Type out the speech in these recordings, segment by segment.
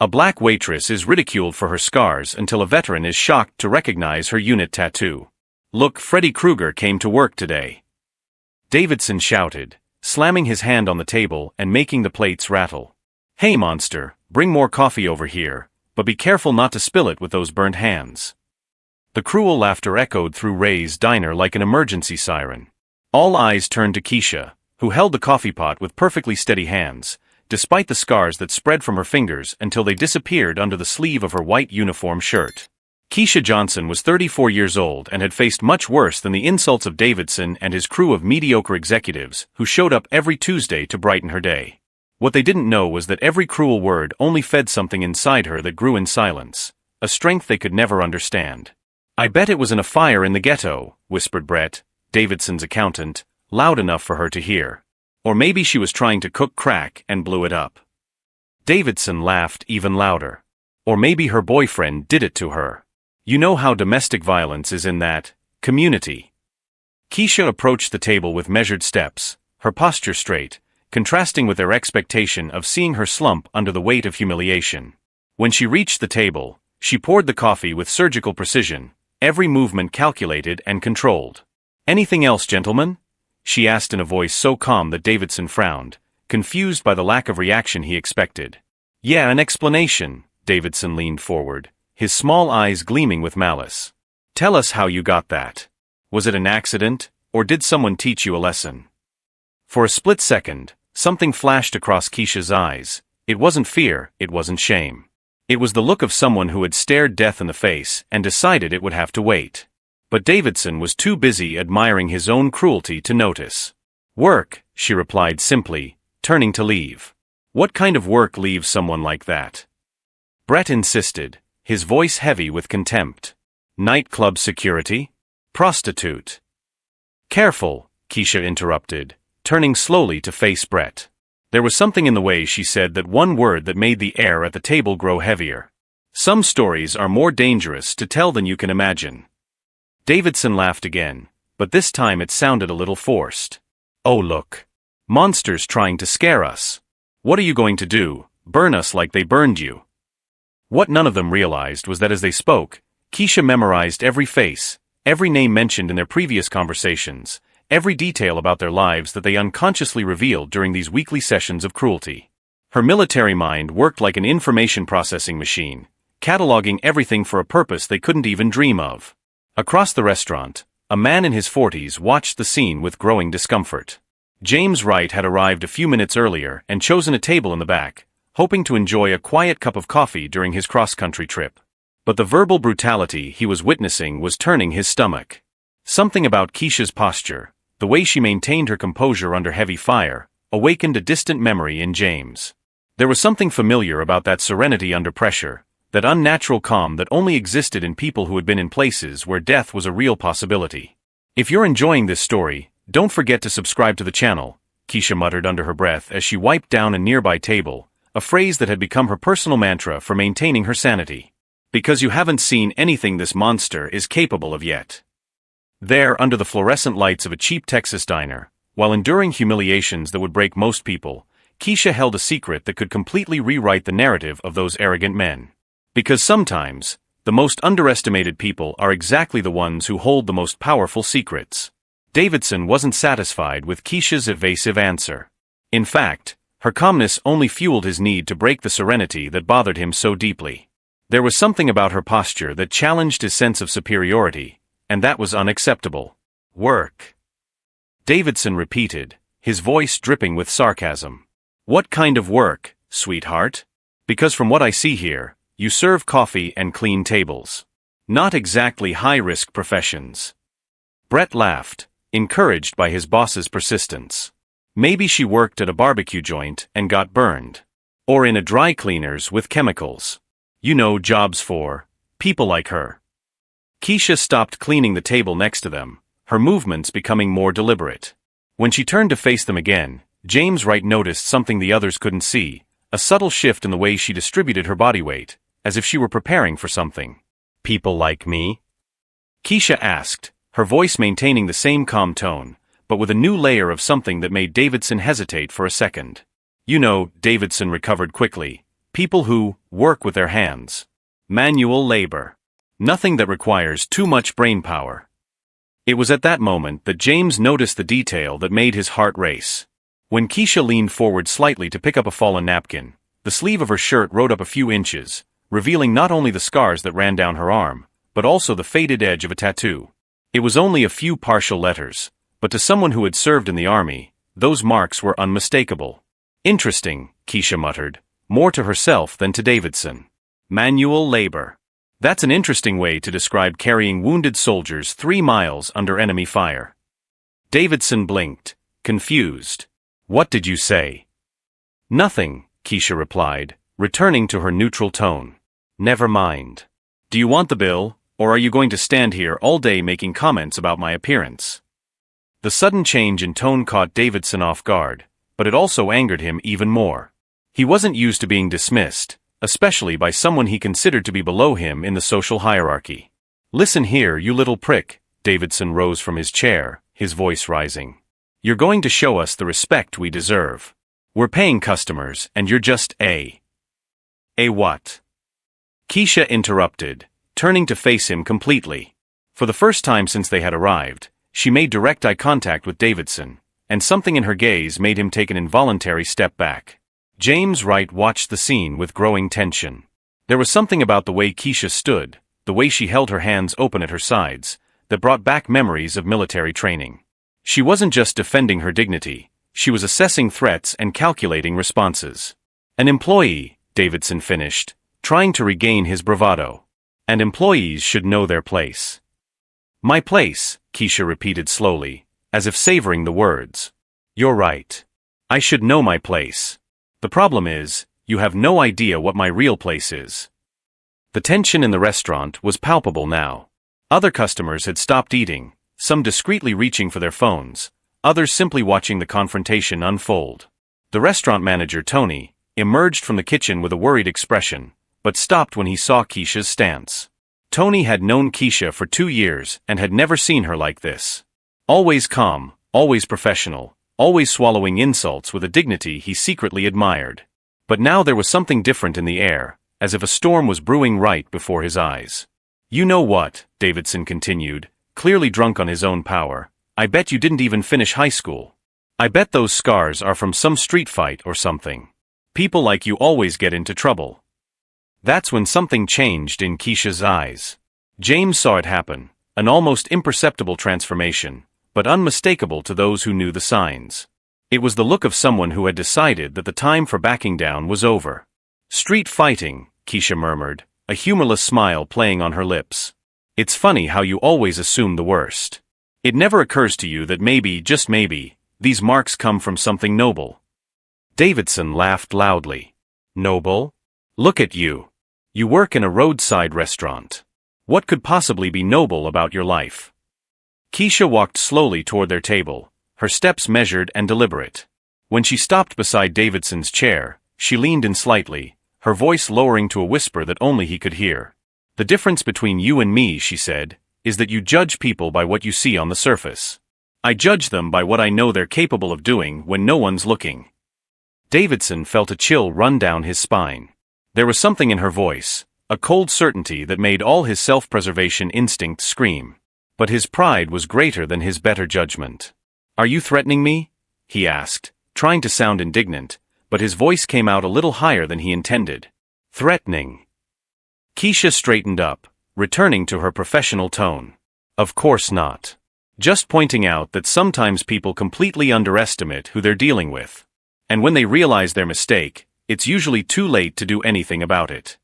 A black waitress is ridiculed for her scars until a veteran is shocked to recognize her unit tattoo. "Look, Freddy Krueger came to work today," Davidson shouted, slamming his hand on the table and making the plates rattle. "Hey monster, bring more coffee over here, but be careful not to spill it with those burnt hands." The cruel laughter echoed through Ray's diner like an emergency siren. All eyes turned to Keisha, who held the coffee pot with perfectly steady hands, despite the scars that spread from her fingers until they disappeared under the sleeve of her white uniform shirt. Keisha Johnson was 34 years old and had faced much worse than the insults of Davidson and his crew of mediocre executives who showed up every Tuesday to brighten her day. What they didn't know was that every cruel word only fed something inside her that grew in silence, a strength they could never understand. "I bet it was in a fire in the ghetto," whispered Brett, Davidson's accountant, loud enough for her to hear. "Or maybe she was trying to cook crack and blew it up." Davidson laughed even louder. "Or maybe her boyfriend did it to her. You know how domestic violence is in that community." Keisha approached the table with measured steps, her posture straight, contrasting with their expectation of seeing her slump under the weight of humiliation. When she reached the table, she poured the coffee with surgical precision, every movement calculated and controlled. "Anything else, gentlemen?" she asked in a voice so calm that Davidson frowned, confused by the lack of reaction he expected. "Yeah, an explanation," Davidson leaned forward, his small eyes gleaming with malice. "Tell us how you got that. Was it an accident, or did someone teach you a lesson?" For a split second, something flashed across Keisha's eyes. It wasn't fear, it wasn't shame. It was the look of someone who had stared death in the face and decided it would have to wait. But Davidson was too busy admiring his own cruelty to notice. "Work," she replied simply, turning to leave. "What kind of work leaves someone like that?" Brett insisted, his voice heavy with contempt. "Nightclub security? Prostitute?" "Careful," Keisha interrupted, turning slowly to face Brett. There was something in the way she said that one word that made the air at the table grow heavier. "Some stories are more dangerous to tell than you can imagine." Davidson laughed again, but this time it sounded a little forced. "Oh look. Monsters trying to scare us. What are you going to do, burn us like they burned you?" What none of them realized was that as they spoke, Keisha memorized every face, every name mentioned in their previous conversations, every detail about their lives that they unconsciously revealed during these weekly sessions of cruelty. Her military mind worked like an information processing machine, cataloging everything for a purpose they couldn't even dream of. Across the restaurant, a man in his 40s watched the scene with growing discomfort. James Wright had arrived a few minutes earlier and chosen a table in the back, hoping to enjoy a quiet cup of coffee during his cross-country trip. But the verbal brutality he was witnessing was turning his stomach. Something about Keisha's posture, the way she maintained her composure under heavy fire, awakened a distant memory in James. There was something familiar about that serenity under pressure, that unnatural calm that only existed in people who had been in places where death was a real possibility. "If you're enjoying this story, don't forget to subscribe to the channel," Keisha muttered under her breath as she wiped down a nearby table, a phrase that had become her personal mantra for maintaining her sanity. "Because you haven't seen anything this monster is capable of yet." There, under the fluorescent lights of a cheap Texas diner, while enduring humiliations that would break most people, Keisha held a secret that could completely rewrite the narrative of those arrogant men. Because sometimes, the most underestimated people are exactly the ones who hold the most powerful secrets. Davidson wasn't satisfied with Keisha's evasive answer. In fact, her calmness only fueled his need to break the serenity that bothered him so deeply. There was something about her posture that challenged his sense of superiority, and that was unacceptable. "Work," Davidson repeated, his voice dripping with sarcasm. "What kind of work, sweetheart? Because from what I see here, you serve coffee and clean tables. Not exactly high-risk professions." Brett laughed, encouraged by his boss's persistence. Maybe she worked at a barbecue joint and got burned. Or in a dry cleaners with chemicals. You know, jobs for people like her. Keisha stopped cleaning the table next to them, her movements becoming more deliberate. When she turned to face them again, James Wright noticed something the others couldn't see, a subtle shift in the way she distributed her body weight, as if she were preparing for something. "People like me?" Keisha asked, her voice maintaining the same calm tone, but with a new layer of something that made Davidson hesitate for a second. "You know," Davidson recovered quickly, People who work with their hands. Manual labor. Nothing that requires too much brain power. It was at that moment that James noticed the detail that made his heart race. When Keisha leaned forward slightly to pick up a fallen napkin, the sleeve of her shirt rode up a few inches, revealing not only the scars that ran down her arm, but also the faded edge of a tattoo. It was only a few partial letters, but to someone who had served in the army, those marks were unmistakable. Interesting, Keisha muttered, more to herself than to Davidson. Manual labor. That's an interesting way to describe carrying wounded soldiers 3 miles under enemy fire. Davidson blinked, confused. What did you say? Nothing, Keisha replied, returning to her neutral tone. Never mind. Do you want the bill, or are you going to stand here all day making comments about my appearance? The sudden change in tone caught Davidson off guard, but it also angered him even more. He wasn't used to being dismissed, especially by someone he considered to be below him in the social hierarchy. Listen here, you little prick, Davidson rose from his chair, his voice rising. You're going to show us the respect we deserve. We're paying customers, and you're just A what? Keisha interrupted, turning to face him completely. For the first time since they had arrived, she made direct eye contact with Davidson, and something in her gaze made him take an involuntary step back. James Wright watched the scene with growing tension. There was something about the way Keisha stood, the way she held her hands open at her sides, that brought back memories of military training. She wasn't just defending her dignity, she was assessing threats and calculating responses. An employee, Davidson finished, trying to regain his bravado. And employees should know their place. My place, Keisha repeated slowly, as if savoring the words. You're right. I should know my place. The problem is, you have no idea what my real place is. The tension in the restaurant was palpable now. Other customers had stopped eating, some discreetly reaching for their phones, others simply watching the confrontation unfold. The restaurant manager, Tony, emerged from the kitchen with a worried expression, but stopped when he saw Keisha's stance. Tony had known Keisha for 2 years and had never seen her like this. Always calm, always professional, always swallowing insults with a dignity he secretly admired. But now there was something different in the air, as if a storm was brewing right before his eyes. You know what, Davidson continued, clearly drunk on his own power, I bet you didn't even finish high school. I bet those scars are from some street fight or something. People like you always get into trouble. That's when something changed in Keisha's eyes. James saw it happen, an almost imperceptible transformation, but unmistakable to those who knew the signs. It was the look of someone who had decided that the time for backing down was over. Street fighting, Keisha murmured, a humorless smile playing on her lips. It's funny how you always assume the worst. It never occurs to you that maybe, just maybe, these marks come from something noble. Davidson laughed loudly. Noble? Look at you. You work in a roadside restaurant. What could possibly be noble about your life? Keisha walked slowly toward their table, her steps measured and deliberate. When she stopped beside Davidson's chair, she leaned in slightly, her voice lowering to a whisper that only he could hear. The difference between you and me, she said, is that you judge people by what you see on the surface. I judge them by what I know they're capable of doing when no one's looking. Davidson felt a chill run down his spine. There was something in her voice, a cold certainty that made all his self-preservation instincts scream. But his pride was greater than his better judgment. Are you threatening me? He asked, trying to sound indignant, but his voice came out a little higher than he intended. Threatening. Keisha straightened up, returning to her professional tone. Of course not. Just pointing out that sometimes people completely underestimate who they're dealing with. And when they realize their mistake, it's usually too late to do anything about it.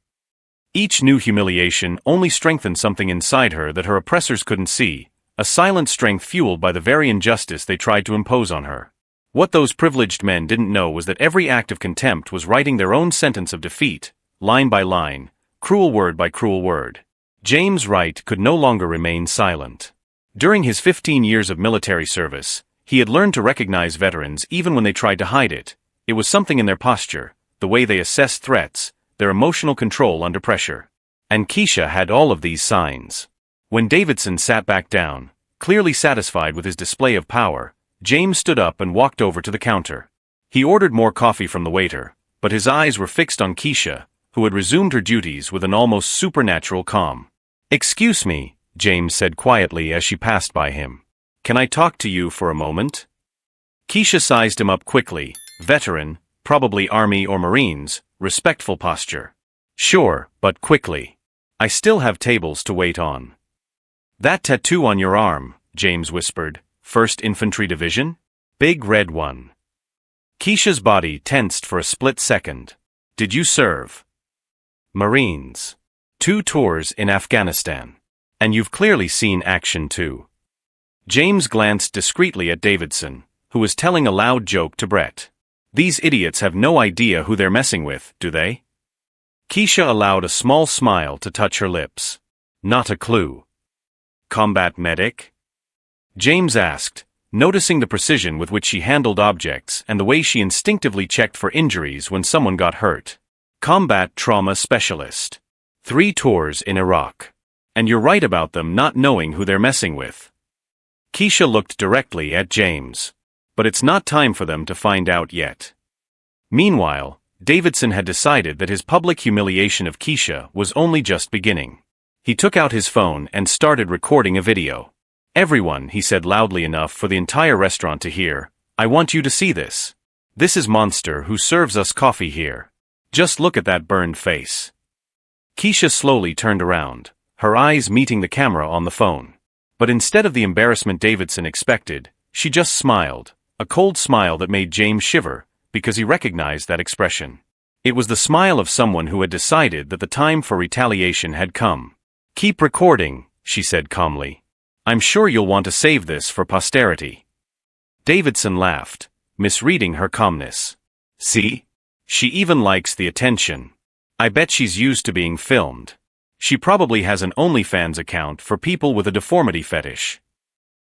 Each new humiliation only strengthened something inside her that her oppressors couldn't see, a silent strength fueled by the very injustice they tried to impose on her. What those privileged men didn't know was that every act of contempt was writing their own sentence of defeat, line by line, cruel word by cruel word. James Wright could no longer remain silent. During his 15 years of military service, he had learned to recognize veterans even when they tried to hide it. It was something in their posture, the way they assessed threats, their emotional control under pressure. And Keisha had all of these signs. When Davidson sat back down, clearly satisfied with his display of power, James stood up and walked over to the counter. He ordered more coffee from the waiter, but his eyes were fixed on Keisha, who had resumed her duties with an almost supernatural calm. "Excuse me," James said quietly as she passed by him. "Can I talk to you for a moment?" Keisha sized him up quickly. Veteran, probably Army or Marines, respectful posture. "Sure, but quickly. I still have tables to wait on." "That tattoo on your arm," James whispered. "First Infantry Division? Big red one." Keisha's body tensed for a split second. "Did you serve?" "Marines. 2 tours in Afghanistan. And you've clearly seen action too." James glanced discreetly at Davidson, who was telling a loud joke to Brett. "These idiots have no idea who they're messing with, do they?" Keisha allowed a small smile to touch her lips. "Not a clue." "Combat medic?" James asked, noticing the precision with which she handled objects and the way she instinctively checked for injuries when someone got hurt. "Combat trauma specialist. 3 tours in Iraq. And you're right about them not knowing who they're messing with." Keisha looked directly at James. "But it's not time for them to find out yet." Meanwhile, Davidson had decided that his public humiliation of Keisha was only just beginning. He took out his phone and started recording a video. "Everyone," he said loudly enough for the entire restaurant to hear, "I want you to see this. This is Monster who serves us coffee here. Just look at that burned face." Keisha slowly turned around, her eyes meeting the camera on the phone. But instead of the embarrassment Davidson expected, she just smiled, a cold smile that made James shiver, because he recognized that expression. It was the smile of someone who had decided that the time for retaliation had come. "Keep recording," she said calmly. "I'm sure you'll want to save this for posterity." Davidson laughed, misreading her calmness. "See? She even likes the attention. I bet she's used to being filmed. She probably has an OnlyFans account for people with a deformity fetish."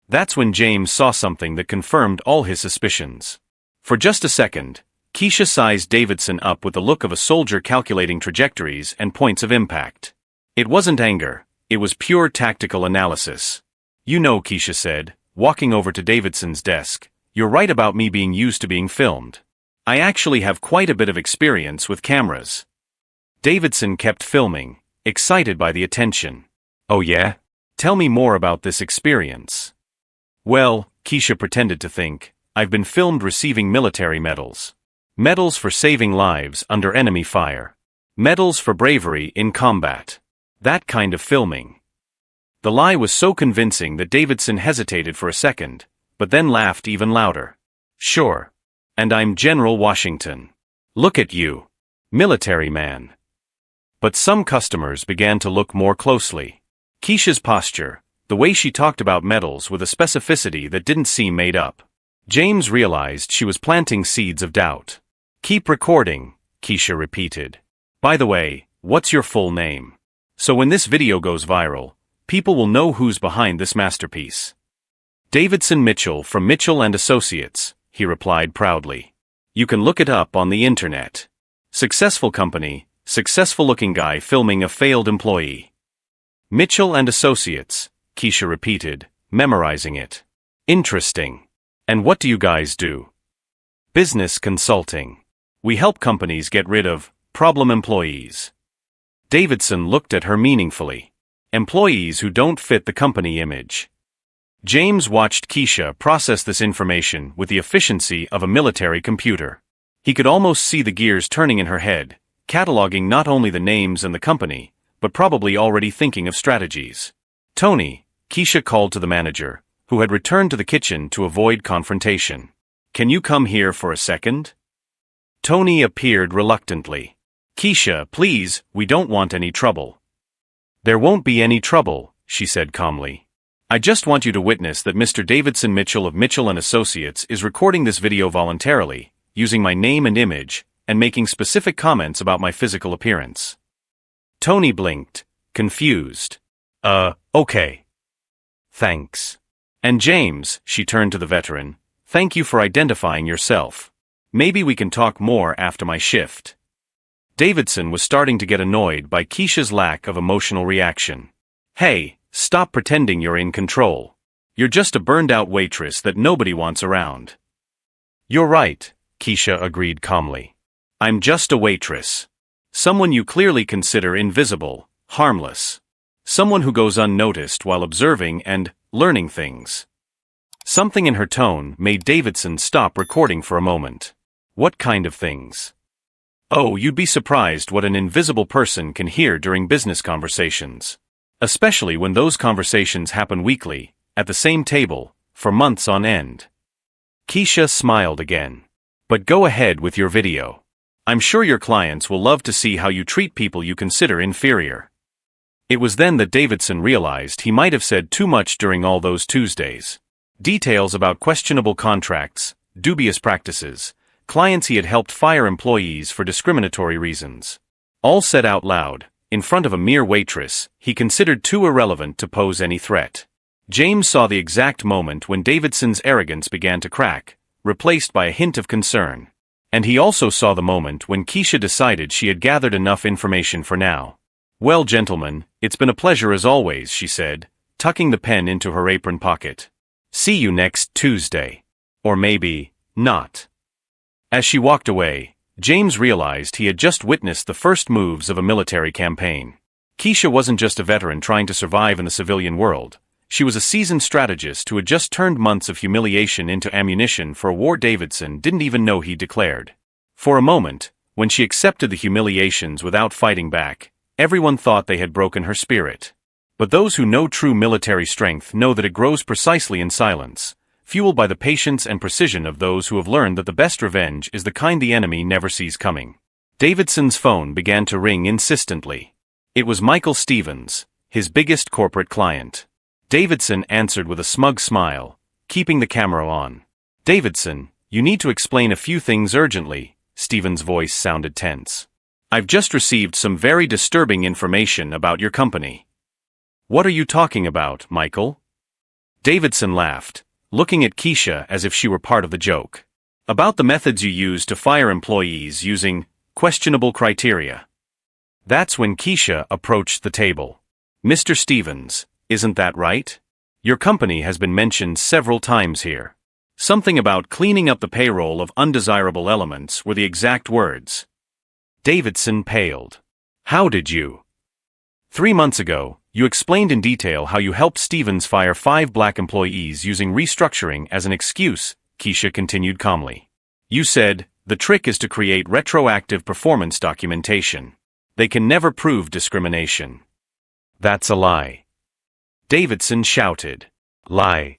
That's when James saw something that confirmed all his suspicions. For just a second, Keisha sized Davidson up with the look of a soldier calculating trajectories and points of impact. It wasn't anger, it was pure tactical analysis. "You know," Keisha said, walking over to Davidson's desk, "you're right about me being used to being filmed. I actually have quite a bit of experience with cameras." Davidson kept filming, excited by the attention. "Oh yeah? Tell me more about this experience." "Well," Keisha pretended to think, "I've been filmed receiving military medals. Medals for saving lives under enemy fire. Medals for bravery in combat. That kind of filming." The lie was so convincing that Davidson hesitated for a second, but then laughed even louder. "Sure. And I'm General Washington. Look at you. Military man." But some customers began to look more closely. Keisha's posture, the way she talked about medals with a specificity that didn't seem made up. James realized she was planting seeds of doubt. "Keep recording," Keisha repeated. "By the way, what's your full name? So when this video goes viral, people will know who's behind this masterpiece." "Davidson Mitchell from Mitchell and Associates," he replied proudly. "You can look it up on the internet. Successful company, successful-looking guy filming a failed employee." "Mitchell and Associates," Keisha repeated, memorizing it. "Interesting. And what do you guys do?" "Business consulting. We help companies get rid of problem employees." Davidson looked at her meaningfully. "Employees who don't fit the company image." James watched Keisha process this information with the efficiency of a military computer. He could almost see the gears turning in her head, cataloging not only the names and the company, but probably already thinking of strategies. "Tony," Keisha called to the manager, who had returned to the kitchen to avoid confrontation. "Can you come here for a second?" Tony appeared reluctantly. "Keisha, please, we don't want any trouble." "There won't be any trouble," she said calmly. "I just want you to witness that Mr. Davidson Mitchell of Mitchell and Associates is recording this video voluntarily, using my name and image, and making specific comments about my physical appearance." Tony blinked, confused. Okay. Thanks. "And James," she turned to the veteran, "thank you for identifying yourself. Maybe we can talk more after my shift." Davidson was starting to get annoyed by Keisha's lack of emotional reaction. "Hey, stop pretending you're in control. You're just a burned-out waitress that nobody wants around." "You're right," Keisha agreed calmly. I'm just a waitress. Someone you clearly consider invisible, harmless. Someone who goes unnoticed while observing and learning things. Something in her tone made Davidson stop recording for a moment. What kind of things? Oh, you'd be surprised what an invisible person can hear during business conversations. Especially when those conversations happen weekly, at the same table, for months on end. Keisha smiled again. But go ahead with your video. I'm sure your clients will love to see how you treat people you consider inferior. It was then that Davidson realized he might have said too much during all those Tuesdays. Details about questionable contracts, dubious practices, clients he had helped fire employees for discriminatory reasons. All said out loud, in front of a mere waitress, he considered too irrelevant to pose any threat. James saw the exact moment when Davidson's arrogance began to crack, replaced by a hint of concern. And he also saw the moment when Keisha decided she had gathered enough information for now. Well, gentlemen, it's been a pleasure as always, she said, tucking the pen into her apron pocket. See you next Tuesday. Or maybe, not. As she walked away, James realized he had just witnessed the first moves of a military campaign. Keisha wasn't just a veteran trying to survive in the civilian world. She was a seasoned strategist who had just turned months of humiliation into ammunition for a war Davidson didn't even know he declared. For a moment, when she accepted the humiliations without fighting back, everyone thought they had broken her spirit. But those who know true military strength know that it grows precisely in silence, fueled by the patience and precision of those who have learned that the best revenge is the kind the enemy never sees coming. Davidson's phone began to ring insistently. It was Michael Stevens, his biggest corporate client. Davidson answered with a smug smile, keeping the camera on. Davidson, you need to explain a few things urgently, Stevens' voice sounded tense. I've just received some very disturbing information about your company. What are you talking about, Michael? Davidson laughed, looking at Keisha as if she were part of the joke. About the methods you use to fire employees using questionable criteria. That's when Keisha approached the table. Mr. Stevens, isn't that right? Your company has been mentioned several times here. Something about cleaning up the payroll of undesirable elements were the exact words. Davidson paled. How did you? 3 months ago, you explained in detail how you helped Stevens fire 5 black employees using restructuring as an excuse, Keisha continued calmly. You said, the trick is to create retroactive performance documentation. They can never prove discrimination. That's a lie. Davidson shouted. Lie.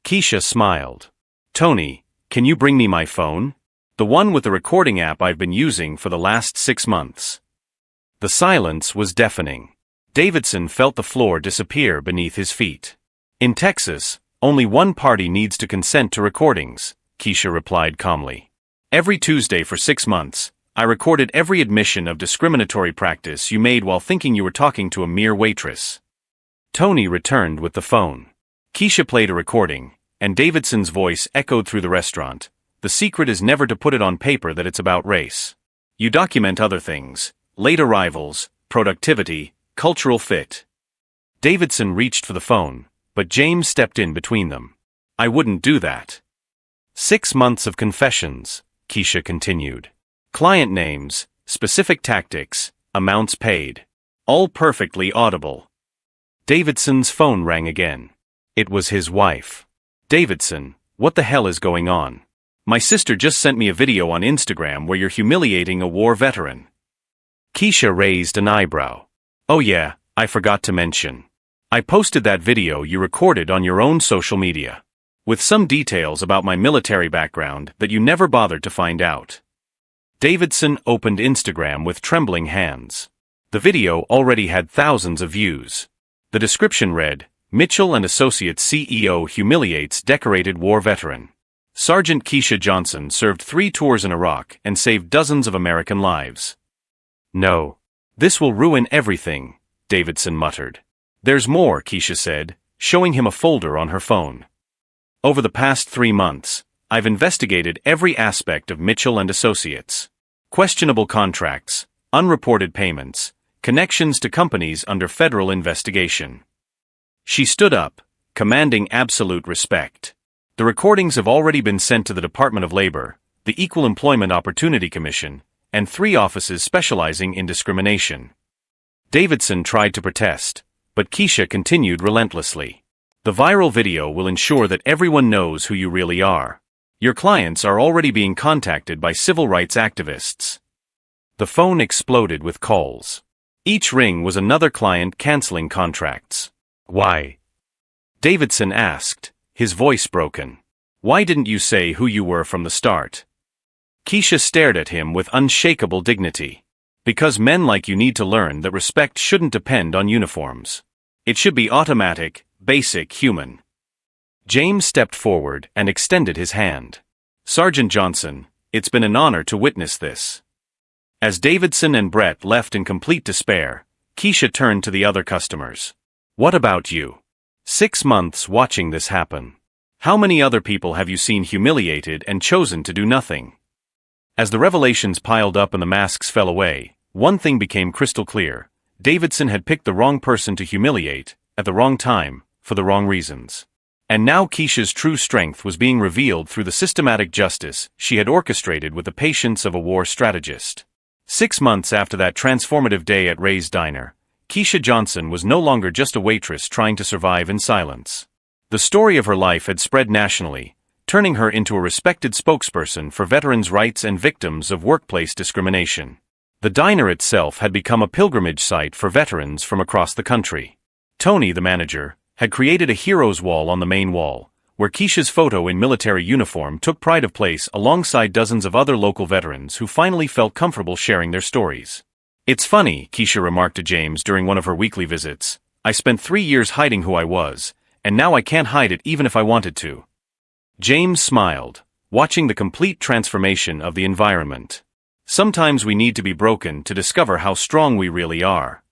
Keisha smiled. Tony, can you bring me my phone? The one with the recording app I've been using for the last 6 months. The silence was deafening. Davidson felt the floor disappear beneath his feet. In Texas, only one party needs to consent to recordings, Keisha replied calmly. Every Tuesday for 6 months, I recorded every admission of discriminatory practice you made while thinking you were talking to a mere waitress. Tony returned with the phone. Keisha played a recording, and Davidson's voice echoed through the restaurant. The secret is never to put it on paper that it's about race. You document other things, late arrivals, productivity, cultural fit. Davidson reached for the phone, but James stepped in between them. I wouldn't do that. 6 months of confessions, Keisha continued. Client names, specific tactics, amounts paid. All perfectly audible. Davidson's phone rang again. It was his wife. Davidson, what the hell is going on? My sister just sent me a video on Instagram where you're humiliating a war veteran. Keisha raised an eyebrow. Oh yeah, I forgot to mention. I posted that video you recorded on your own social media. With some details about my military background that you never bothered to find out. Davidson opened Instagram with trembling hands. The video already had thousands of views. The description read, Mitchell and Associates CEO humiliates decorated war veteran. Sergeant Keisha Johnson served 3 tours in Iraq and saved dozens of American lives. No. This will ruin everything, Davidson muttered. There's more, Keisha said, showing him a folder on her phone. Over the past 3 months, I've investigated every aspect of Mitchell and Associates. Questionable contracts, unreported payments, connections to companies under federal investigation. She stood up, commanding absolute respect. The recordings have already been sent to the Department of Labor, the Equal Employment Opportunity Commission, and 3 offices specializing in discrimination. Davidson tried to protest, but Keisha continued relentlessly. The viral video will ensure that everyone knows who you really are. Your clients are already being contacted by civil rights activists. The phone exploded with calls. Each ring was another client canceling contracts. Why? Davidson asked, his voice broken. Why didn't you say who you were from the start? Keisha stared at him with unshakable dignity. Because men like you need to learn that respect shouldn't depend on uniforms. It should be automatic, basic human. James stepped forward and extended his hand. Sergeant Johnson, it's been an honor to witness this. As Davidson and Brett left in complete despair, Keisha turned to the other customers. What about you? 6 months watching this happen. How many other people have you seen humiliated and chosen to do nothing? As the revelations piled up and the masks fell away, one thing became crystal clear. Davidson had picked the wrong person to humiliate, at the wrong time, for the wrong reasons. And now Keisha's true strength was being revealed through the systematic justice she had orchestrated with the patience of a war strategist. 6 months after that transformative day at Ray's Diner, Keisha Johnson was no longer just a waitress trying to survive in silence. The story of her life had spread nationally, turning her into a respected spokesperson for veterans' rights and victims of workplace discrimination. The diner itself had become a pilgrimage site for veterans from across the country. Tony, the manager, had created a hero's wall on the main wall, where Keisha's photo in military uniform took pride of place alongside dozens of other local veterans who finally felt comfortable sharing their stories. It's funny, Keisha remarked to James during one of her weekly visits. I spent 3 years hiding who I was, and now I can't hide it even if I wanted to. James smiled, watching the complete transformation of the environment. Sometimes we need to be broken to discover how strong we really are.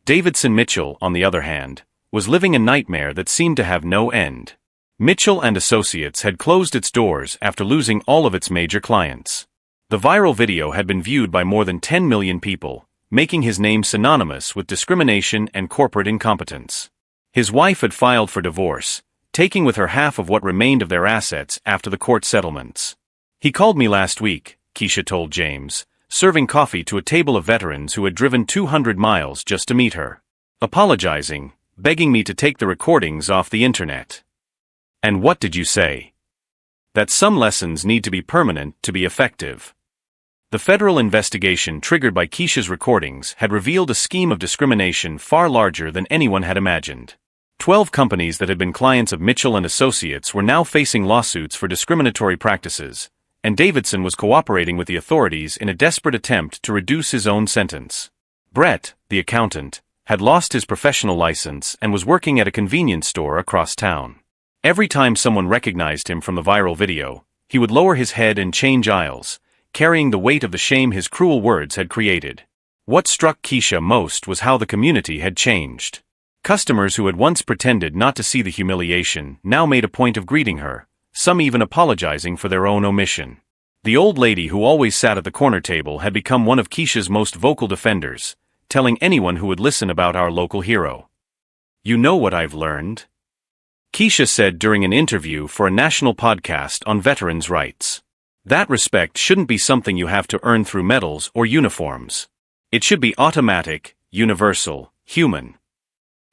Davidson Mitchell, on the other hand, was living a nightmare that seemed to have no end. Mitchell and Associates had closed its doors after losing all of its major clients. The viral video had been viewed by more than 10 million people, making his name synonymous with discrimination and corporate incompetence. His wife had filed for divorce, taking with her half of what remained of their assets after the court settlements. He called me last week, Keisha told James, serving coffee to a table of veterans who had driven 200 miles just to meet her. Apologizing, begging me to take the recordings off the internet. And what did you say? That some lessons need to be permanent to be effective. The federal investigation triggered by Keisha's recordings had revealed a scheme of discrimination far larger than anyone had imagined. 12 companies that had been clients of Mitchell and Associates were now facing lawsuits for discriminatory practices, and Davidson was cooperating with the authorities in a desperate attempt to reduce his own sentence. Brett, the accountant, had lost his professional license and was working at a convenience store across town. Every time someone recognized him from the viral video, he would lower his head and change aisles, carrying the weight of the shame his cruel words had created. What struck Keisha most was how the community had changed. Customers who had once pretended not to see the humiliation now made a point of greeting her, some even apologizing for their own omission. The old lady who always sat at the corner table had become one of Keisha's most vocal defenders, telling anyone who would listen about our local hero. You know what I've learned? Keisha said during an interview for a national podcast on veterans' rights. That respect shouldn't be something you have to earn through medals or uniforms. It should be automatic, universal, human.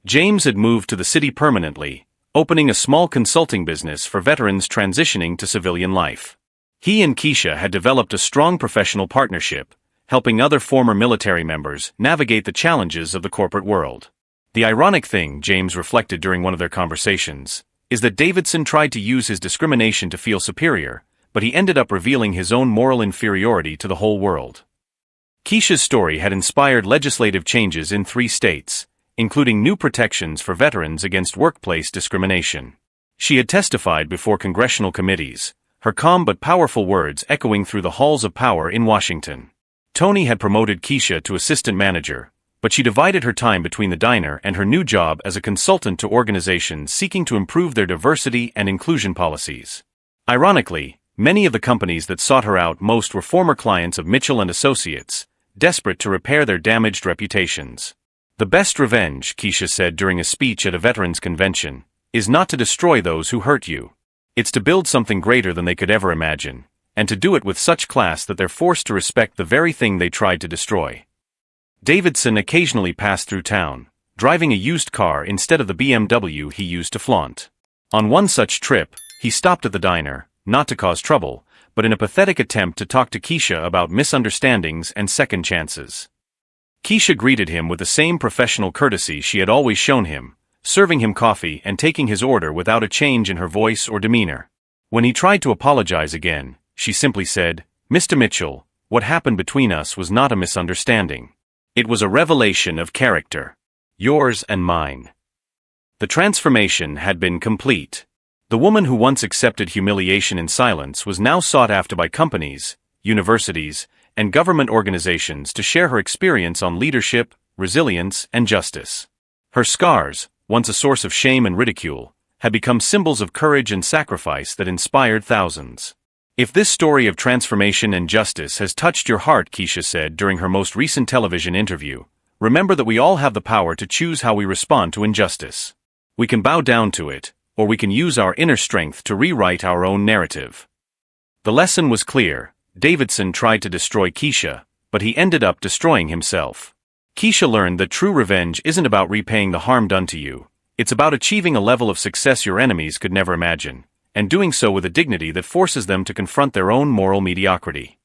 James had moved to the city permanently, opening a small consulting business for veterans transitioning to civilian life. He and Keisha had developed a strong professional partnership, helping other former military members navigate the challenges of the corporate world. The ironic thing, James reflected during one of their conversations, is that Davidson tried to use his discrimination to feel superior, but he ended up revealing his own moral inferiority to the whole world. Keisha's story had inspired legislative changes in 3 states, including new protections for veterans against workplace discrimination. She had testified before congressional committees, her calm but powerful words echoing through the halls of power in Washington. Tony had promoted Keisha to assistant manager, but she divided her time between the diner and her new job as a consultant to organizations seeking to improve their diversity and inclusion policies. Ironically, many of the companies that sought her out most were former clients of Mitchell and Associates, desperate to repair their damaged reputations. The best revenge, Keisha said during a speech at a veterans convention, is not to destroy those who hurt you. It's to build something greater than they could ever imagine, and to do it with such class that they're forced to respect the very thing they tried to destroy. Davidson occasionally passed through town, driving a used car instead of the BMW he used to flaunt. On one such trip, he stopped at the diner, not to cause trouble, but in a pathetic attempt to talk to Keisha about misunderstandings and second chances. Keisha greeted him with the same professional courtesy she had always shown him, serving him coffee and taking his order without a change in her voice or demeanor. When he tried to apologize again, she simply said, "Mr. Mitchell, what happened between us was not a misunderstanding. It was a revelation of character. Yours and mine." The transformation had been complete. The woman who once accepted humiliation in silence was now sought after by companies, universities, and government organizations to share her experience on leadership, resilience, and justice. Her scars, once a source of shame and ridicule, had become symbols of courage and sacrifice that inspired thousands. "If this story of transformation and justice has touched your heart," Keisha said during her most recent television interview, "remember that we all have the power to choose how we respond to injustice. We can bow down to it, or we can use our inner strength to rewrite our own narrative." The lesson was clear. Davidson tried to destroy Keisha, but he ended up destroying himself. Keisha learned that true revenge isn't about repaying the harm done to you. It's about achieving a level of success your enemies could never imagine, and doing so with a dignity that forces them to confront their own moral mediocrity.